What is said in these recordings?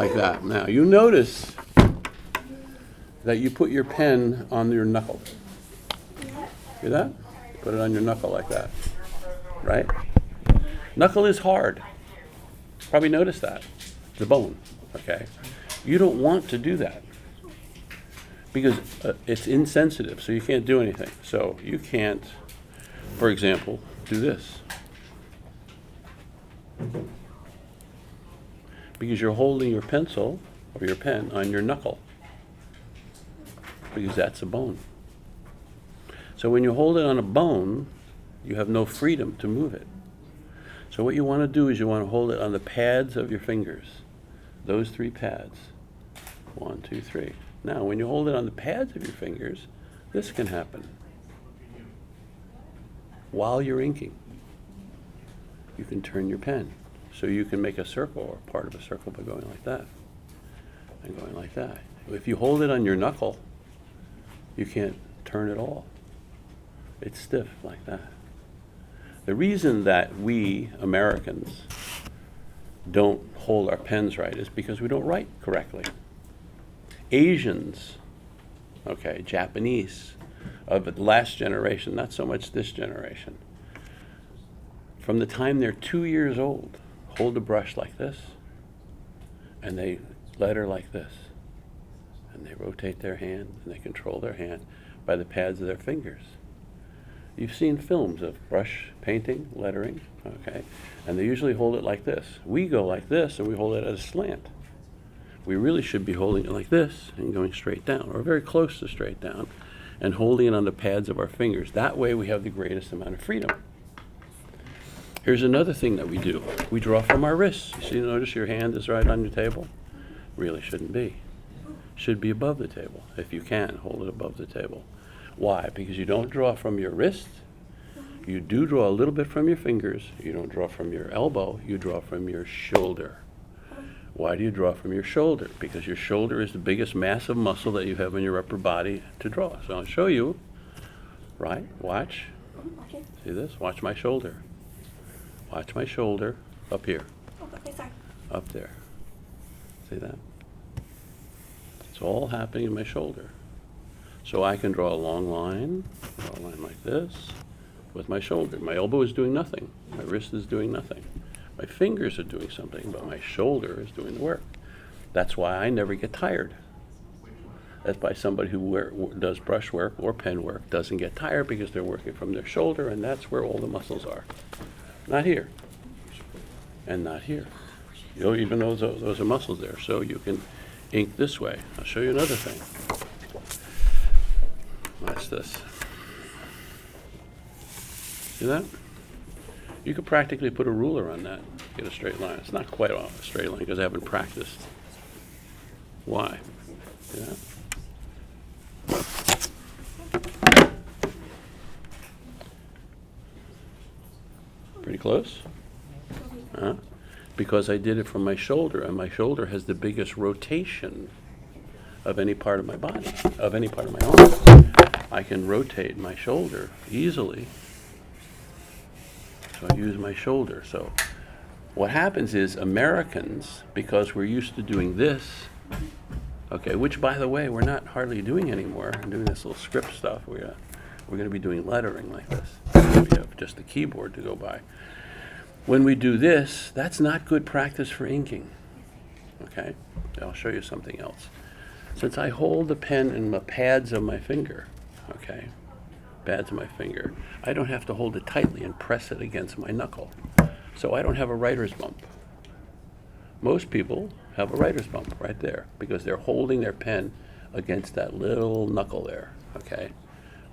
like that. Now, you notice that you put your pen on your knuckle. See that? Put it on your knuckle like that, right? Knuckle is hard. Probably noticed that. It's a bone, okay? You don't want to do that because it's insensitive, so you can't do anything. So you can't, for example, do this. Because you're holding your pencil or your pen on your knuckle. Because that's a bone. So when you hold it on a bone, you have no freedom to move it. So what you want to do is you want to hold it on the pads of your fingers. Those 3 pads. 1, 2, 3. Now, when you hold it on the pads of your fingers, this can happen. While you're inking, you can turn your pen. So you can make a circle or part of a circle by going like that and going like that. If you hold it on your knuckle, you can't turn at all. It's stiff like that. The reason that we Americans don't hold our pens right is because we don't write correctly. Asians, okay, Japanese, of the last generation, not so much this generation, from the time they're 2 years old, hold the brush like this, and they letter like this, and they rotate their hand, and they control their hand by the pads of their fingers. You've seen films of brush painting, lettering, okay, and they usually hold it like this. We go like this, and we hold it at a slant. We really should be holding it like this and going straight down, or very close to straight down, and holding it on the pads of our fingers. That way we have the greatest amount of freedom. Here's another thing that we do. We draw from our wrists. You see, notice your hand is right on your table? Really shouldn't be. Should be above the table. If you can, hold it above the table. Why? Because you don't draw from your wrist. You do draw a little bit from your fingers. You don't draw from your elbow. You draw from your shoulder. Why do you draw from your shoulder? Because your shoulder is the biggest massive muscle that you have in your upper body to draw. So I'll show you. Right? Watch. See this? Watch my shoulder. Watch my shoulder up here. Up there. See that? It's all happening in my shoulder. So I can draw a long line, draw a line like this, with my shoulder. My elbow is doing nothing. My wrist is doing nothing. My fingers are doing something, but my shoulder is doing the work. That's why I never get tired. That's why somebody who does brush work or pen work doesn't get tired, because they're working from their shoulder, and that's where all the muscles are. Not here, and not here. You know, even though those are muscles there, so you can ink this way. I'll show you another thing. Watch this. See that? You could practically put a ruler on that, get a straight line. It's not quite a straight line because I haven't practiced. Why? See that? Pretty close? Because I did it from my shoulder, and my shoulder has the biggest rotation of any part of my body, of any part of my arm. I can rotate my shoulder easily. So I use my shoulder. So what happens is Americans, because we're used to doing this, okay, which by the way, we're not hardly doing anymore. We're doing this little script stuff. We're going to be doing lettering like this. We have just the keyboard to go by. When we do this, that's not good practice for inking. Okay? I'll show you something else. Since I hold the pen in the pads of my finger, okay, pads of my finger, I don't have to hold it tightly and press it against my knuckle. So I don't have a writer's bump. Most people have a writer's bump right there because they're holding their pen against that little knuckle there, okay?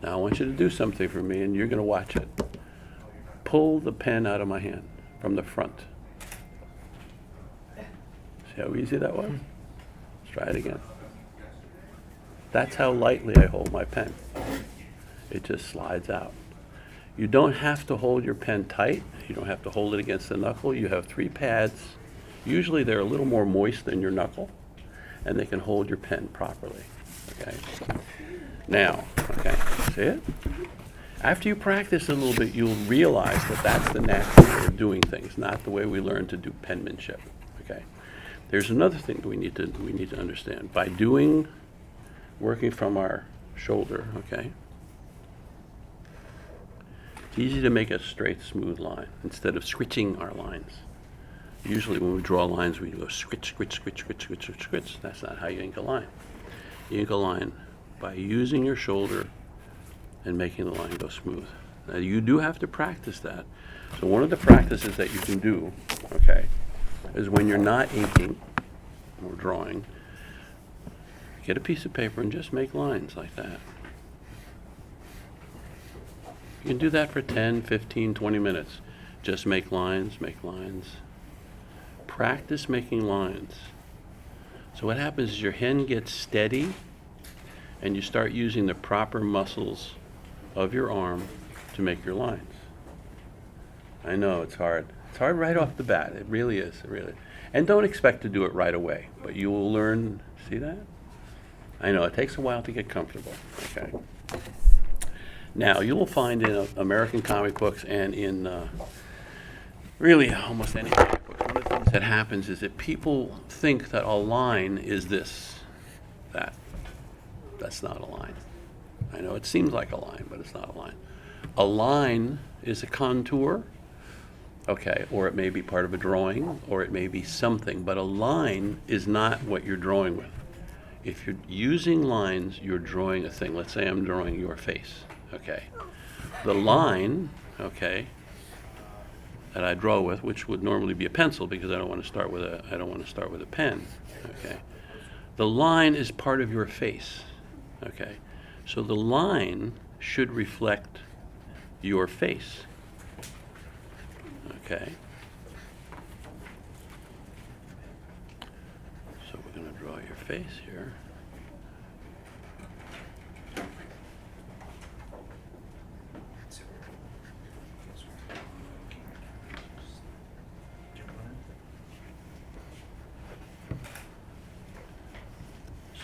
Now I want you to do something for me, and you're going to watch it. Pull the pen out of my hand from the front. See how easy that was? Let's try it again. That's how lightly I hold my pen. It just slides out. You don't have to hold your pen tight. You don't have to hold it against the knuckle. You have 3 pads. Usually they're a little more moist than your knuckle, and they can hold your pen properly. Okay. Now, okay, see it? After you practice a little bit, you'll realize that that's the natural way of doing things, not the way we learn to do penmanship. Okay. Here's another thing that we need to understand. By working from our shoulder, okay, it's easy to make a straight, smooth line instead of switching our lines. Usually when we draw lines, we go switch, switch, switch, switch, switch, switch, switch. That's not how you ink a line. You ink a line by using your shoulder and making the line go smooth. Now you do have to practice that. So one of the practices that you can do, okay, is when you're not inking or drawing, get a piece of paper and just make lines like that. You can do that for 10, 15, 20 minutes. Just make lines, make lines. Practice making lines. So what happens is your hand gets steady and you start using the proper muscles of your arm to make your lines. I know it's hard. It's hard right off the bat. It really is. It really is. And don't expect to do it right away, but you will learn. See that? I know it takes a while to get comfortable. Okay. Now you will find in American comic books and in really almost any comic book, one of the things that happens is that people think that a line is this, that. That's not a line. I know it seems like a line, but it's not a line. A line is a contour, okay, or it may be part of a drawing, or it may be something, but a line is not what you're drawing with. If you're using lines, you're drawing a thing. Let's say I'm drawing your face, okay. The line, okay, that I draw with, which would normally be a pencil because I don't want to start with a pen, okay. The line is part of your face, okay. So the line should reflect your face, okay. So we're going to draw your face here.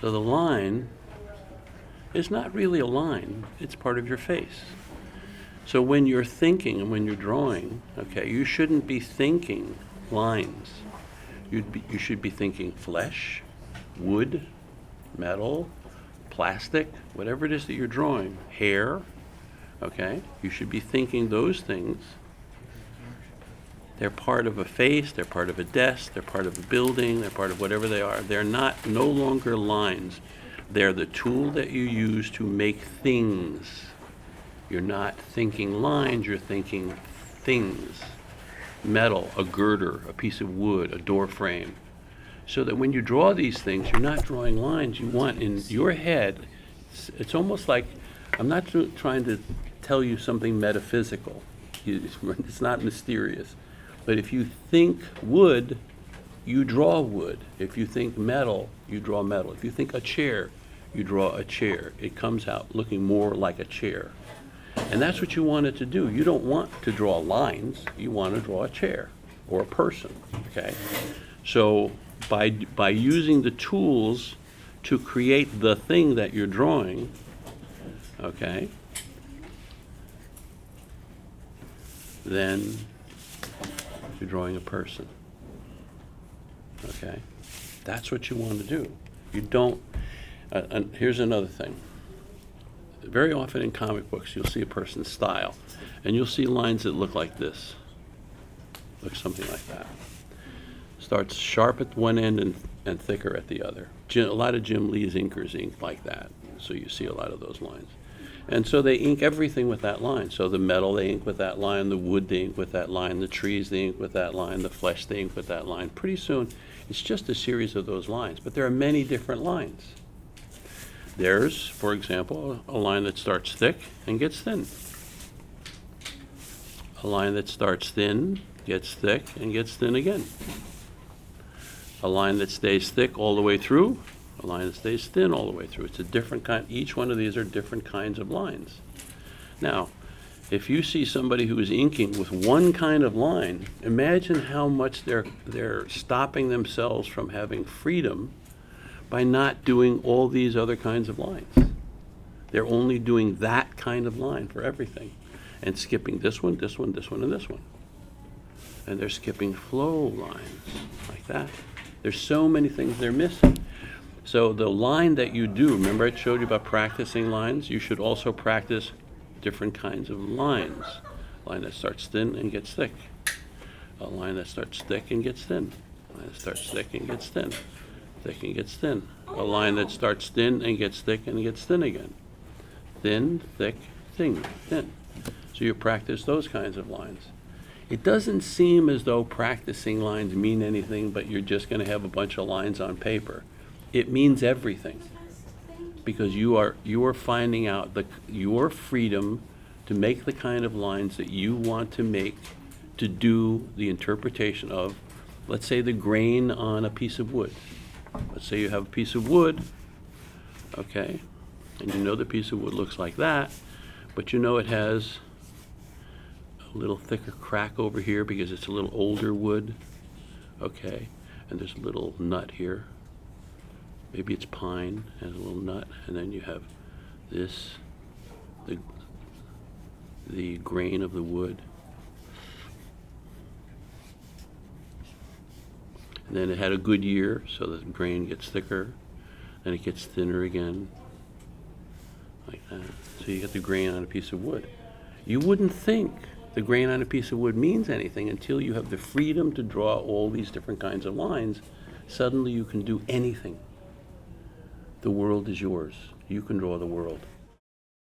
So the line is not really a line, it's part of your face. So when you're thinking and when you're drawing, okay, you shouldn't be thinking lines. You should be thinking flesh, wood, metal, plastic, whatever it is that you're drawing, hair, okay? You should be thinking those things. They're part of a face, they're part of a desk, they're part of a building, they're part of whatever they are. They're no longer lines. They're the tool that you use to make things. You're not thinking lines, you're thinking things. Metal, a girder, a piece of wood, a door frame. So that when you draw these things, you're not drawing lines. You want in your head, it's almost like, I'm not trying to tell you something metaphysical. It's not mysterious. But if you think wood, you draw wood. If you think metal, you draw metal. If you think a chair, you draw a chair. It comes out looking more like a chair. And that's what you want it to do. You don't want to draw lines. You want to draw a chair or a person, okay? So by using the tools to create the thing that you're drawing, okay, then you're drawing a person, okay? That's what you want to do. You don't, and here's another thing. Very often in comic books, you'll see a person's style, and you'll see lines that look like this, look something like that. Starts sharp at one end and thicker at the other. A lot of Jim Lee's inkers ink like that, so you see a lot of those lines. And so they ink everything with that line. So the metal they ink with that line, the wood they ink with that line, the trees they ink with that line, the flesh they ink with that line. Pretty soon, it's just a series of those lines, but there are many different lines. There's, for example, a line that starts thick and gets thin. A line that starts thin, gets thick, and gets thin again. A line that stays thick all the way through, a line that stays thin all the way through. It's a different kind, each one of these are different kinds of lines. Now, if you see somebody who is inking with one kind of line, imagine how much they're stopping themselves from having freedom by not doing all these other kinds of lines. They're only doing that kind of line for everything and skipping this one, this one, this one, and this one. And they're skipping flow lines like that. There's so many things they're missing. So the line that you do, remember I showed you about practicing lines? You should also practice different kinds of lines. A line that starts thin and gets thick. A line that starts thick and gets thin. A line that starts thick and gets thin. Thick and gets thin. A line that starts thin and gets thick and gets thin again. Thin, thick, thin, thin. So you practice those kinds of lines. It doesn't seem as though practicing lines mean anything, but you're just going to have a bunch of lines on paper. It means everything, because you are finding out your freedom to make the kind of lines that you want to make, to do the interpretation of, let's say, the grain on a piece of wood. Let's say you have a piece of wood, okay, and you know the piece of wood looks like that, but you know it has a little thicker crack over here because it's a little older wood, okay, and there's a little nut here. Maybe it's pine, has a little nut, and then you have this, the grain of the wood. And then it had a good year, so the grain gets thicker, then it gets thinner again, like that. So you get the grain on a piece of wood. You wouldn't think the grain on a piece of wood means anything until you have the freedom to draw all these different kinds of lines. Suddenly you can do anything. The world is yours. You can draw the world.